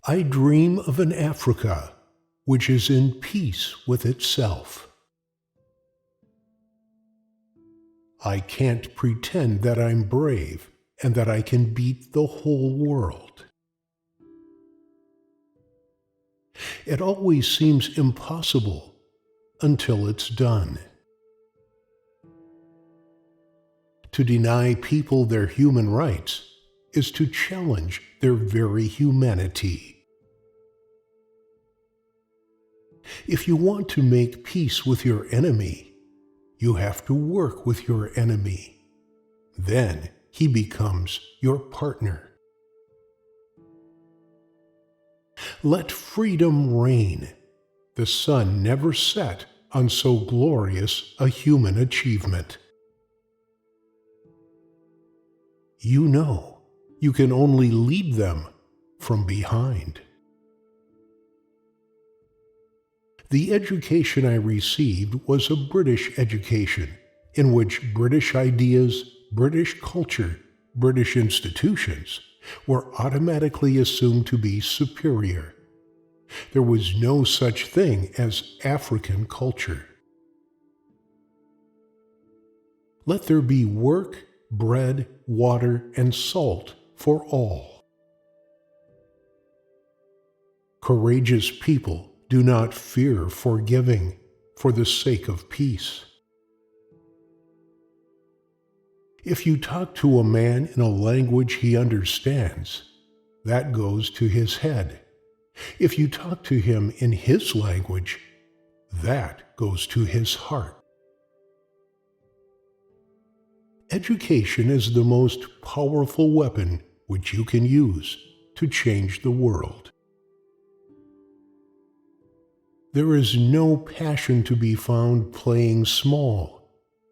I dream of an Africa which is in peace with itself. I can't pretend that I'm brave and that I can beat the whole world. It always seems impossible until it's done. To deny people their human rights is to challenge their very humanity. If you want to make peace with your enemy, you have to work with your enemy. Then he becomes your partner. Let freedom reign. The sun never set on so glorious a human achievement. You know, you can only lead them from behind. The education I received was a British education, in which British ideas, British culture, British institutions were automatically assumed to be superior. There was no such thing as African culture. Let there be work, bread, water, and salt for all. Courageous people do not fear forgiving for the sake of peace. If you talk to a man in a language he understands, that goes to his head. If you talk to him in his language, that goes to his heart. Education is the most powerful weapon which you can use to change the world. There is no passion to be found playing small,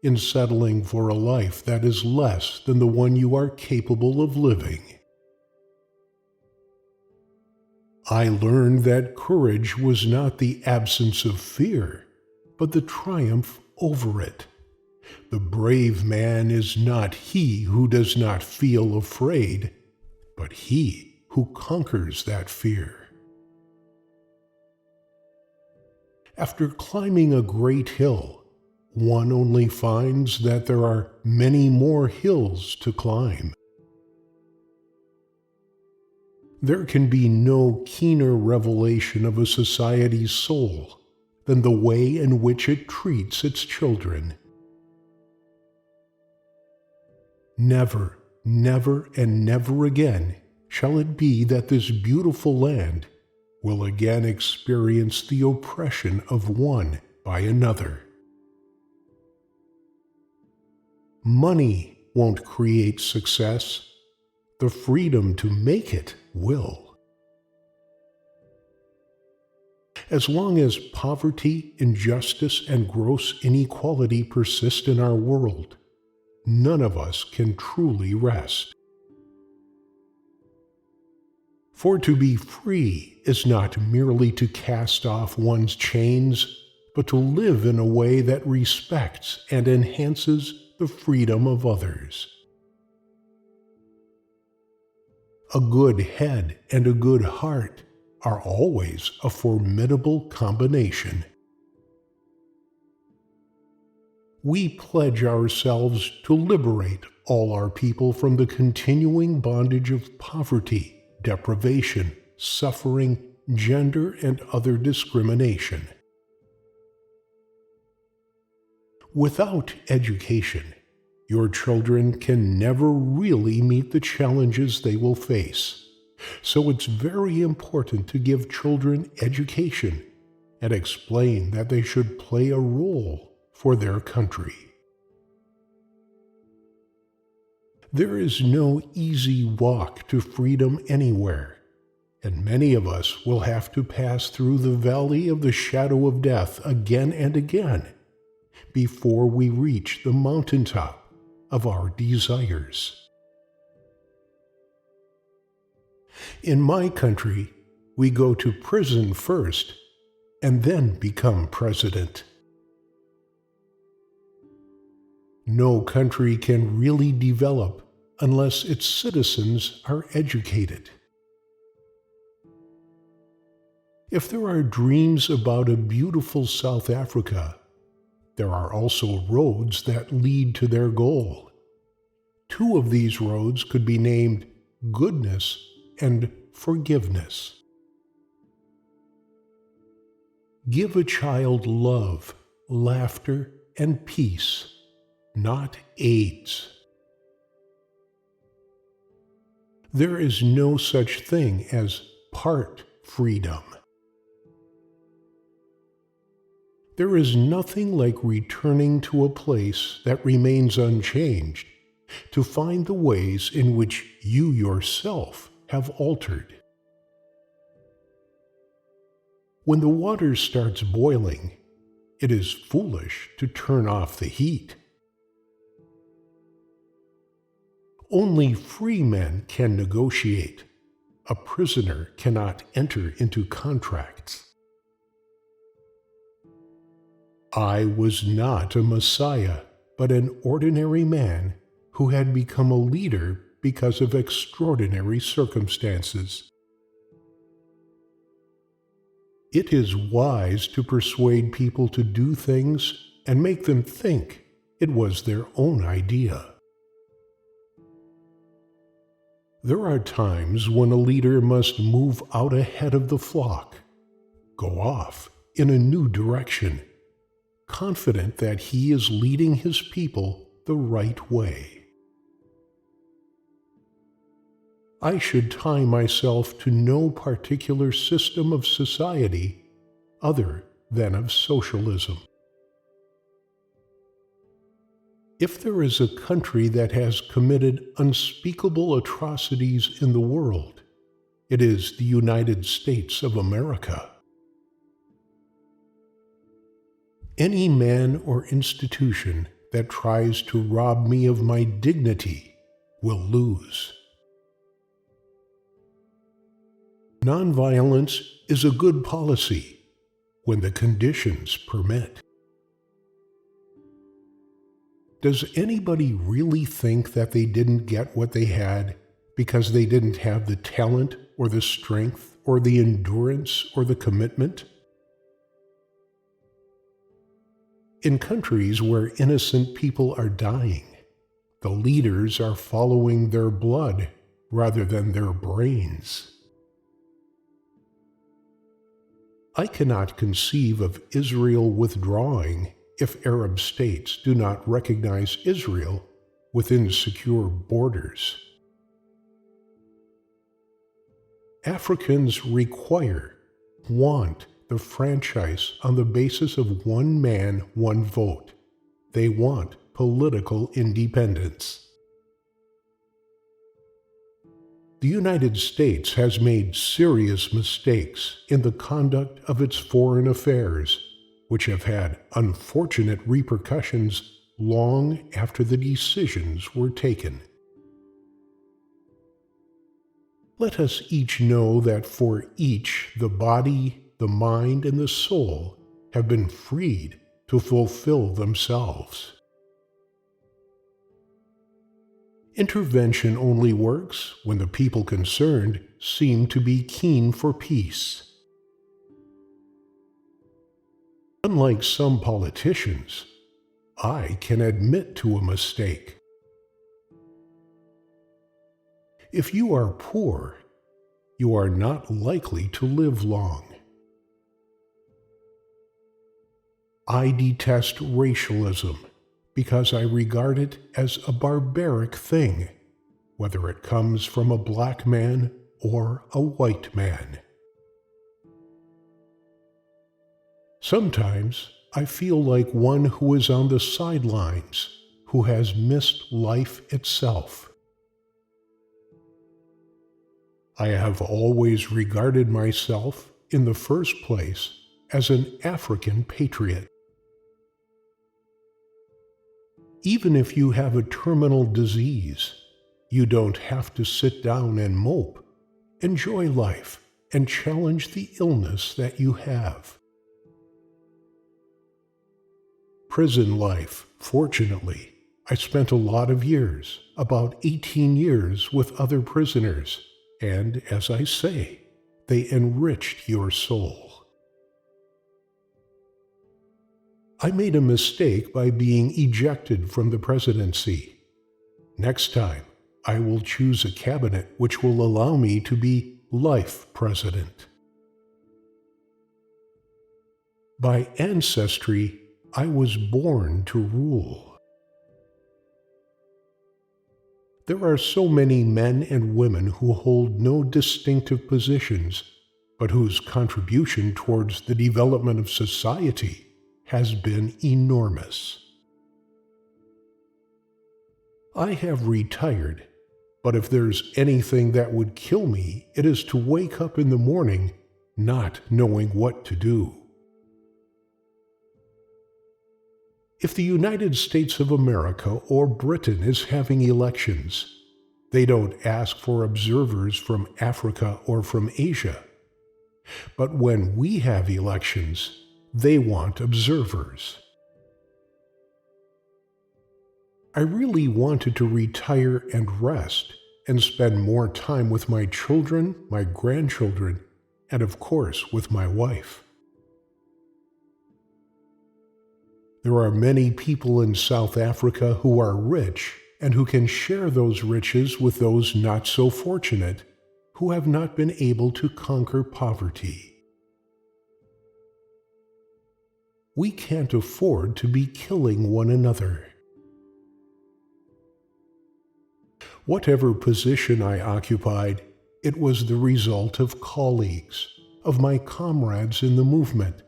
in settling for a life that is less than the one you are capable of living. I learned that courage was not the absence of fear, but the triumph over it. The brave man is not he who does not feel afraid, but he who conquers that fear. After climbing a great hill, one only finds that there are many more hills to climb. There can be no keener revelation of a society's soul than the way in which it treats its children. Never, never, and never again shall it be that this beautiful land will again experience the oppression of one by another. Money won't create success. The freedom to make it will. As long as poverty, injustice, and gross inequality persist in our world, none of us can truly rest. For to be free is not merely to cast off one's chains, but to live in a way that respects and enhances the freedom of others. A good head and a good heart are always a formidable combination. We pledge ourselves to liberate all our people from the continuing bondage of poverty, deprivation, suffering, gender, and other discrimination. Without education, your children can never really meet the challenges they will face. So it's very important to give children education and explain that they should play a role for their country. There is no easy walk to freedom anywhere, and many of us will have to pass through the valley of the shadow of death again and again before we reach the mountaintop of our desires. In my country, we go to prison first and then become president. No country can really develop unless its citizens are educated. If there are dreams about a beautiful South Africa, there are also roads that lead to their goal. Two of these roads could be named goodness and forgiveness. Give a child love, laughter, and peace, not AIDS. There is no such thing as part freedom. There is nothing like returning to a place that remains unchanged to find the ways in which you yourself have altered. When the water starts boiling, it is foolish to turn off the heat. Only free men can negotiate. A prisoner cannot enter into contracts. I was not a messiah, but an ordinary man who had become a leader because of extraordinary circumstances. It is wise to persuade people to do things and make them think it was their own idea. There are times when a leader must move out ahead of the flock, go off in a new direction, confident that he is leading his people the right way. I should tie myself to no particular system of society other than of socialism. If there is a country that has committed unspeakable atrocities in the world, it is the United States of America. Any man or institution that tries to rob me of my dignity will lose. Nonviolence is a good policy when the conditions permit. Does anybody really think that they didn't get what they had because they didn't have the talent or the strength or the endurance or the commitment? In countries where innocent people are dying, the leaders are following their blood rather than their brains. I cannot conceive of Israel withdrawing if Arab states do not recognize Israel within secure borders. Africans want the franchise on the basis of one man, one vote. They want political independence. The United States has made serious mistakes in the conduct of its foreign affairs, which have had unfortunate repercussions long after the decisions were taken. Let us each know that for each the body, the mind, and the soul have been freed to fulfill themselves. Intervention only works when the people concerned seem to be keen for peace. Unlike some politicians, I can admit to a mistake. If you are poor, you are not likely to live long. I detest racialism because I regard it as a barbaric thing, whether it comes from a black man or a white man. Sometimes I feel like one who is on the sidelines, who has missed life itself. I have always regarded myself, in the first place, as an African patriot. Even if you have a terminal disease, you don't have to sit down and mope. Enjoy life and challenge the illness that you have. Prison life, fortunately, I spent a lot of years, about 18 years, with other prisoners, and as I say, they enriched your soul. I made a mistake by being ejected from the presidency. Next time, I will choose a cabinet which will allow me to be life president. By ancestry, I was born to rule. There are so many men and women who hold no distinctive positions, but whose contribution towards the development of society has been enormous. I have retired, but if there's anything that would kill me, it is to wake up in the morning not knowing what to do. If the United States of America or Britain is having elections, they don't ask for observers from Africa or from Asia. But when we have elections, they want observers. I really wanted to retire and rest and spend more time with my children, my grandchildren, and of course with my wife. There are many people in South Africa who are rich and who can share those riches with those not so fortunate who have not been able to conquer poverty. We can't afford to be killing one another. Whatever position I occupied, it was the result of colleagues, of my comrades in the movement,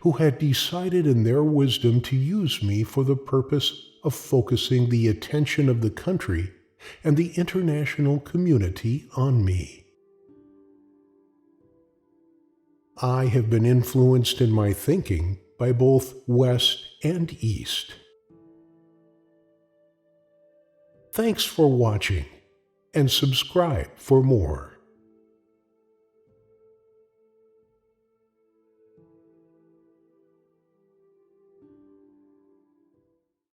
who had decided in their wisdom to use me for the purpose of focusing the attention of the country and the international community on me. I have been influenced in my thinking by both West and East. Thanks for watching, and subscribe for more.